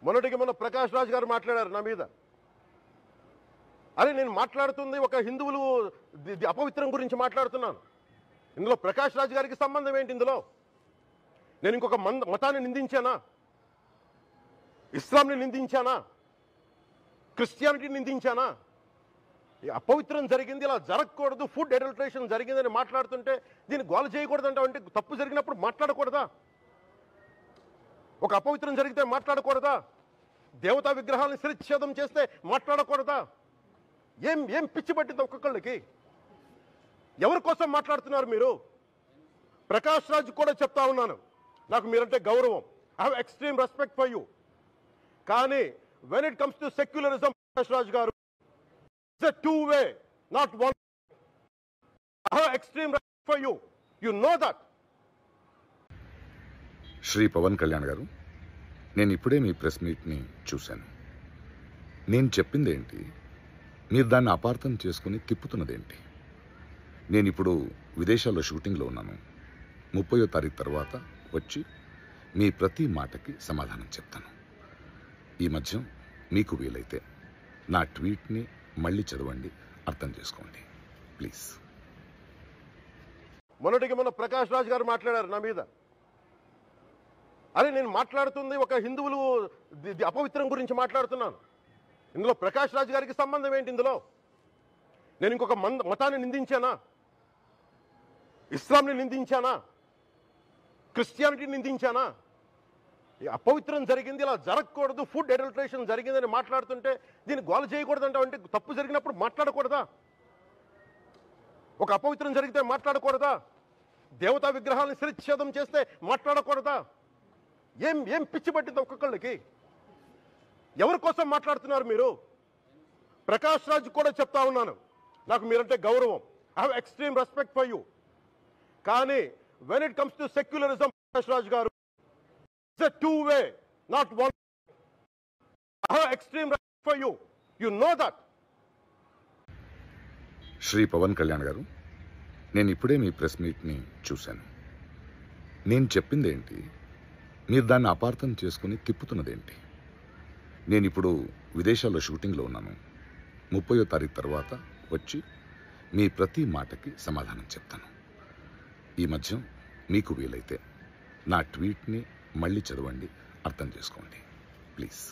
మొన్నటికి మొన్న ప్రకాష్ రాజ్ గారు మాట్లాడారు నా మీద. అరే నేను మాట్లాడుతుంది ఒక హిందువులు అపవిత్రం గురించి మాట్లాడుతున్నాను. ఇందులో ప్రకాష్ రాజ్ గారికి సంబంధం ఏంటి? ఇందులో నేను ఇంకొక మతాన్ని నిందించానా? ఇస్లాంని నిందించానా? క్రిస్టియానిటీని నిందించానా? అపవిత్రం జరిగింది, ఇలా జరగకూడదు, ఫుడ్ అడల్టరేషన్ జరిగిందని మాట్లాడుతుంటే దీన్ని గోల చేయకూడదంట. అంటే తప్పు జరిగినప్పుడు మాట్లాడకూడదా? ఒక అపవిత్రం జరిగితే మాట్లాడకూడదా? దేవతా విగ్రహాలను శిరచ్ఛేదం చేస్తే మాట్లాడకూడదా? ఏం పిచ్చి పట్టింది ఒక్కొక్కళ్ళకి? ఎవరి కోసం మాట్లాడుతున్నారు మీరు? ప్రకాష్ రాజ్ కూడా చెప్తా ఉన్నాను, నాకు మీరంటే గౌరవం. I have extreme respect for you. కానీ when it comes to secularism, Prakash Raj గారు, it's a two way, not one. I have extreme respect for you. You know that. Shri Pavan Kalyan గారు, నేను ఇప్పుడే మీ ప్రెస్ మీట్ని చూశాను. నేను చెప్పిందేంటి, మీరు దాన్ని అపార్థం చేసుకుని తిప్పుతున్నదేంటి? నేను ఇప్పుడు విదేశాల్లో షూటింగ్లో ఉన్నాను. 30వ తారీఖు తర్వాత వచ్చి మీ ప్రతి మాటకి సమాధానం చెప్తాను. ఈ మధ్య మీకు వీలైతే నా ట్వీట్ని మళ్ళీ చదవండి, అర్థం చేసుకోండి ప్లీజ్. మొన్నటికి మొన్న ప్రకాష్ రాజ్ గారు మాట్లాడారు నా మీద. అరే నేను మాట్లాడుతుంది ఒక హిందువులు అపవిత్రం గురించి మాట్లాడుతున్నాను. ఇందులో ప్రకాష్ రాజ్ గారికి సంబంధం ఏంటి? ఇందులో నేను ఇంకొక మతాన్ని నిందించానా? ఇస్లాంని నిందించానా? క్రిస్టియానిటీని నిందించానా? అపవిత్రం జరిగింది, ఇలా జరగకూడదు, ఫుడ్ అడల్టరేషన్ జరిగిందని మాట్లాడుతుంటే దీన్ని గోల చేయకూడదంట. అంటే తప్పు జరిగినప్పుడు మాట్లాడకూడదా? ఒక అపవిత్రం జరిగితే మాట్లాడకూడదా? దేవతా విగ్రహాలను శిరచ్ఛేదం చేస్తే మాట్లాడకూడదా? ఏం పిచ్చి పట్టింది ఒక్కొక్కళ్ళకి? ఎవరి కోసం మాట్లాడుతున్నారు మీరు? ప్రకాష్ రాజ్ కూడా చెప్తా ఉన్నాను, నాకు మీరంటే గౌరవం. I have extreme respect for you. కానీ when it comes to secularism, Prakash Raj గారు, it's a two way, not one. I have extreme respect for you. You know that. Shri Pavan Kalyan గారు, నేను ఇప్పుడే మీ ప్రెస్ మీట్ని చూశాను. నేను చెప్పిందేంటి, మీరు దాన్ని అపార్థం చేసుకుని తిప్పుతున్నదేంటి? నేను ఇప్పుడు విదేశాల్లో షూటింగ్లో ఉన్నాను. 30వ తారీఖు తర్వాత వచ్చి మీ ప్రతి మాటకి సమాధానం చెప్తాను. ఈ మధ్య మీకు వీలైతే నా ట్వీట్ని మళ్ళీ చదవండి, అర్థం చేసుకోండి ప్లీజ్.